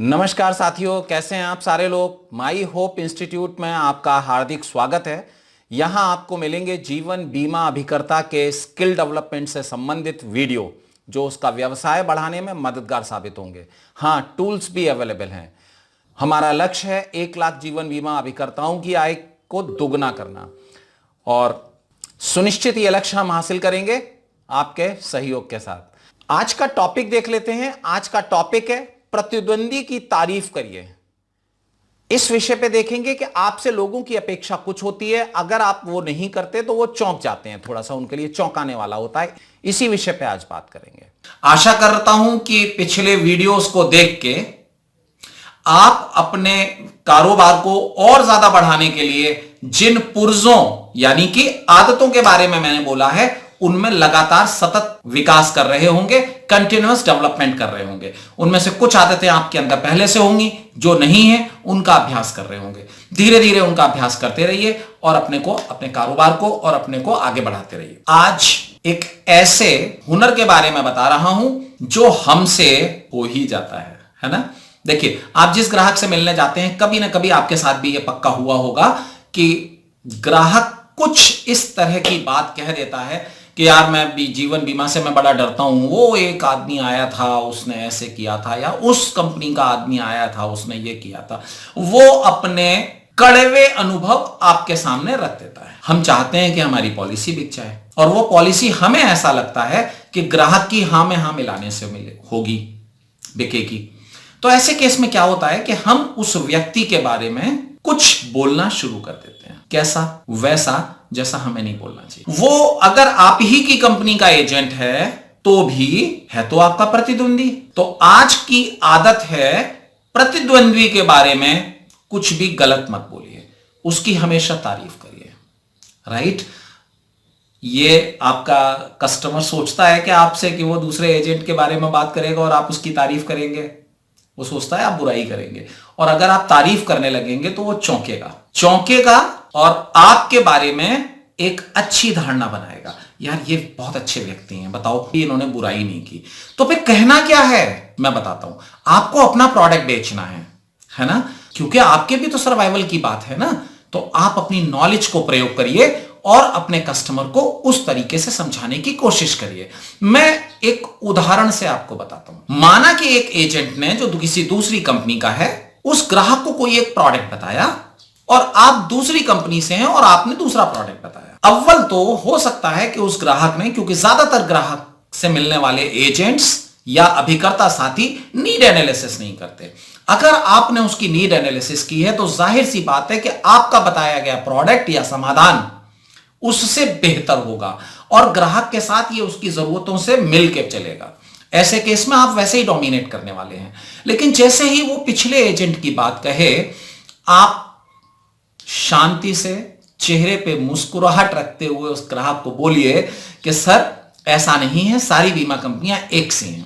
नमस्कार साथियों, कैसे हैं आप सारे लोग। माई होप इंस्टीट्यूट में आपका हार्दिक स्वागत है। यहां आपको मिलेंगे जीवन बीमा अभिकर्ता के स्किल डेवलपमेंट से संबंधित वीडियो जो उसका व्यवसाय बढ़ाने में मददगार साबित होंगे। हां, टूल्स भी अवेलेबल हैं। हमारा लक्ष्य है 1 लाख जीवन बीमा अभिकर्ताओं की आय को दोगुना करना और सुनिश्चित यह लक्ष्य हम हासिल करेंगे आपके सहयोग के साथ। आज का टॉपिक देख लेते हैं। आज का टॉपिक है प्रतिद्वंदी की तारीफ करिए। इस विषय पे देखेंगे कि आपसे लोगों की अपेक्षा कुछ होती है, अगर आप वो नहीं करते तो वो चौंक जाते हैं, थोड़ा सा उनके लिए चौंकाने वाला होता है। इसी विषय पे आज बात करेंगे। आशा करता हूं कि पिछले वीडियोस को देख के आप अपने कारोबार को और ज्यादा बढ़ाने के लिए जिन पुर्जों यानी कि आदतों के बारे में मैंने बोला है उनमें लगातार सतत विकास कर रहे होंगे, कंटिन्यूअस डेवलपमेंट कर रहे होंगे। उनमें से कुछ आदतें आपके अंदर पहले से होंगी, जो नहीं है उनका अभ्यास कर रहे होंगे। धीरे धीरे उनका अभ्यास करते रहिए और अपने कारोबार को और अपने को आगे बढ़ाते रहिए। आज एक ऐसे हुनर के बारे में बता रहा हूं जो हमसे हो ही जाता है ना। देखिए, आप जिस ग्राहक से मिलने जाते हैं, कभी ना कभी आपके साथ भी यह पक्का हुआ होगा कि ग्राहक कुछ इस तरह की बात कह देता है कि यार मैं भी जीवन बीमा से मैं बड़ा डरता हूं, वो एक आदमी आया था उसने ऐसे किया था, या उस कंपनी का आदमी आया था उसने ये किया था। वो अपने कड़वे अनुभव आपके सामने रख देता है। हम चाहते हैं कि हमारी पॉलिसी बिक जाए और वो पॉलिसी हमें ऐसा लगता है कि ग्राहक की हां में हां मिलाने से होगी, बिकेगी। तो ऐसे केस में क्या होता है कि हम उस व्यक्ति के बारे में कुछ बोलना शुरू कर देते हैं, कैसा वैसा, जैसा हमें नहीं बोलना चाहिए। वो अगर आप ही की कंपनी का एजेंट है तो भी है तो आपका प्रतिद्वंदी। तो आज की आदत है प्रतिद्वंदी के बारे में कुछ भी गलत मत बोलिए, उसकी हमेशा तारीफ करिए। राइट? ये आपका कस्टमर सोचता है कि आपसे कि वो दूसरे एजेंट के बारे में बात करेगा और आप उसकी तारीफ करेंगे। वो सोचता है आप बुराई करेंगे, और अगर आप तारीफ करने लगेंगे तो वो चौंकेगा और आपके बारे में एक अच्छी धारणा बनाएगा। यार ये बहुत अच्छे व्यक्ति हैं, बताओ इन्होंने बुराई नहीं की। तो फिर कहना क्या है मैं बताता हूं। आपको अपना प्रोडक्ट बेचना है ना, क्योंकि आपके भी तो सर्वाइवल की बात है ना। तो आप अपनी नॉलेज को प्रयोग करिए और अपने कस्टमर को उस तरीके से समझाने की कोशिश करिए। मैं एक उदाहरण से आपको बताता हूं। माना कि एक एजेंट ने जो किसी दूसरी कंपनी का है, उस ग्राहक को कोई एक प्रोडक्ट बताया और आप दूसरी कंपनी से हैं और आपने दूसरा प्रोडक्ट बताया। अव्वल तो हो सकता है कि उस ग्राहक ने, क्योंकि ज्यादातर ग्राहक से मिलने वाले एजेंट्स या अभिकर्ता साथी नीड एनालिसिस नहीं करते। अगर आपने उसकी नीड एनालिसिस की है तो जाहिर सी बात है कि आपका बताया गया प्रोडक्ट या समाधान उससे बेहतर होगा और ग्राहक के साथ ये उसकी जरूरतों से मिलकर चलेगा। ऐसे केस में आप वैसे ही डोमिनेट करने वाले हैं। लेकिन जैसे ही वो पिछले एजेंट की बात कहे, आप शांति से चेहरे पे मुस्कुराहट रखते हुए उस ग्राहक को बोलिए कि सर ऐसा नहीं है, सारी बीमा कंपनियां एक सी हैं,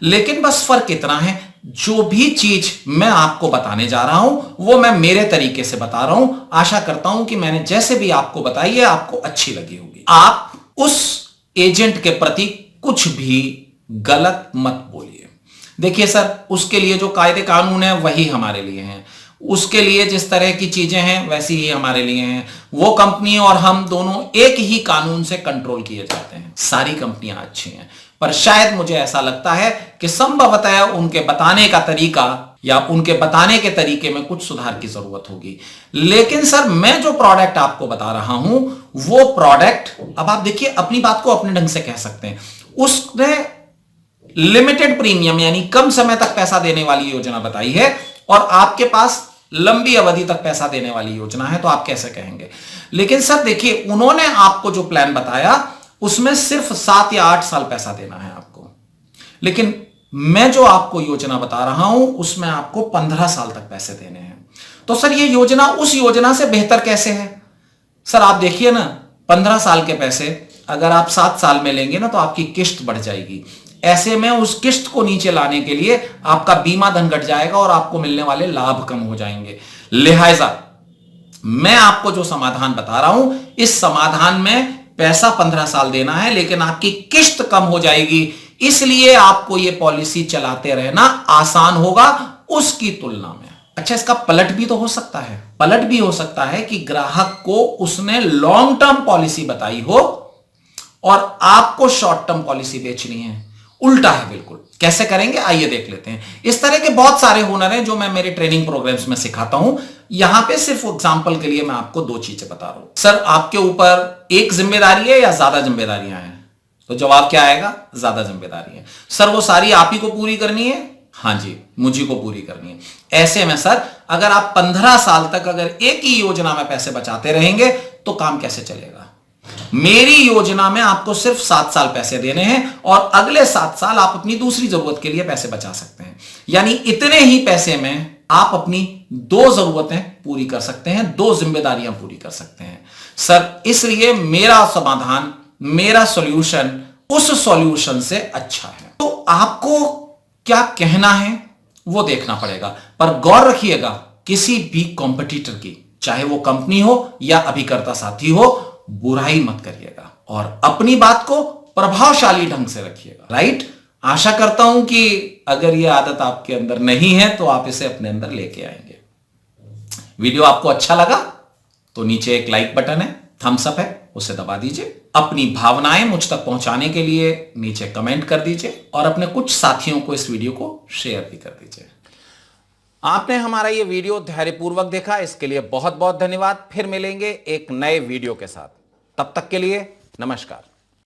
लेकिन बस फर्क इतना है, जो भी चीज मैं आपको बताने जा रहा हूं वो मैं मेरे तरीके से बता रहा हूं। आशा करता हूं कि मैंने जैसे भी आपको बताई है आपको अच्छी लगी होगी। आप उस एजेंट के प्रति कुछ भी गलत मत बोलिए। देखिए सर, उसके लिए जो कायदे कानून है वही हमारे लिए हैं, उसके लिए जिस तरह की चीजें हैं वैसी ही हमारे लिए हैं। वो कंपनी और हम दोनों एक ही कानून से कंट्रोल किए जाते हैं। सारी कंपनियां अच्छी हैं, पर शायद मुझे ऐसा लगता है कि संभवतः उनके बताने का तरीका या उनके बताने के तरीके में कुछ सुधार की जरूरत होगी। लेकिन सर, मैं जो प्रोडक्ट आपको बता रहा हूं वो प्रोडक्ट, अब आप देखिए अपनी बात को अपने ढंग से कह सकते हैं। उसने लिमिटेड प्रीमियम यानी कम समय तक पैसा देने वाली योजना बताई है और आपके पास लंबी अवधि तक पैसा देने वाली योजना है, तो आप कैसे कहेंगे? लेकिन सर देखिए, उन्होंने आपको जो प्लान बताया उसमें सिर्फ 7 या 8 साल पैसा देना है आपको, लेकिन मैं जो आपको योजना बता रहा हूं उसमें आपको 15 साल तक पैसे देने हैं। तो सर ये योजना उस योजना से बेहतर कैसे है? सर आप देखिए ना, 15 साल के पैसे अगर आप 7 साल में लेंगे ना तो आपकी किस्त बढ़ जाएगी। ऐसे में उस किस्त को नीचे लाने के लिए आपका बीमा धन घट जाएगा और आपको मिलने वाले लाभ कम हो जाएंगे। लिहाजा मैं आपको जो समाधान बता रहा हूं, इस समाधान में पैसा 15 साल देना है लेकिन आपकी किस्त कम हो जाएगी, इसलिए आपको यह पॉलिसी चलाते रहना आसान होगा उसकी तुलना में। अच्छा, इसका पलट भी तो हो सकता है। पलट भी हो सकता है कि ग्राहक को उसने लॉन्ग टर्म पॉलिसी बताई हो और आपको शॉर्ट टर्म पॉलिसी बेचनी है। उल्टा है बिल्कुल। कैसे करेंगे आइए देख लेते हैं। इस तरह के बहुत सारे हुनर हैं जो मैं मेरे ट्रेनिंग प्रोग्राम्स में सिखाता हूं। यहां पे सिर्फ एग्जांपल के लिए मैं आपको 2 चीजें बता रहा हूं। सर, आपके ऊपर एक जिम्मेदारी है या ज्यादा जिम्मेदारियां हैं? तो जवाब क्या आएगा? ज्यादा जिम्मेदारी है। सर, वो सारी आप ही को पूरी करनी है? हां जी, मुझी को पूरी करनी है। ऐसे में सर, अगर आप 15 साल तक अगर एक ही योजना में पैसे बचाते रहेंगे तो काम कैसे चलेगा? मेरी योजना में आपको सिर्फ 7 साल पैसे देने हैं और अगले 7 साल आप अपनी दूसरी जरूरत के लिए पैसे बचा सकते हैं। यानी इतने ही पैसे में आप अपनी 2 जरूरतें पूरी कर सकते हैं, 2 जिम्मेदारियां पूरी कर सकते हैं। सर, इसलिए मेरा समाधान, मेरा सॉल्यूशन उस सॉल्यूशन से अच्छा है। तो आपको क्या कहना है वो देखना पड़ेगा, पर गौर रखिएगा, किसी भी कॉम्पिटिटर की, चाहे वो कंपनी हो या अभिकर्ता साथी हो, बुराई मत करिएगा और अपनी बात को प्रभावशाली ढंग से रखिएगा। राइट? आशा करता हूं कि अगर यह आदत आपके अंदर नहीं है तो आप इसे अपने अंदर लेके आएंगे। वीडियो आपको अच्छा लगा तो नीचे एक लाइक बटन है, थम्स अप है, उसे दबा दीजिए। अपनी भावनाएं मुझ तक पहुंचाने के लिए नीचे कमेंट कर दीजिए और अपने कुछ साथियों को इस वीडियो को शेयर भी कर दीजिए। आपने हमारा ये वीडियो धैर्यपूर्वक देखा, इसके लिए बहुत बहुत धन्यवाद। फिर मिलेंगे एक नए वीडियो के साथ। तब तक के लिए नमस्कार।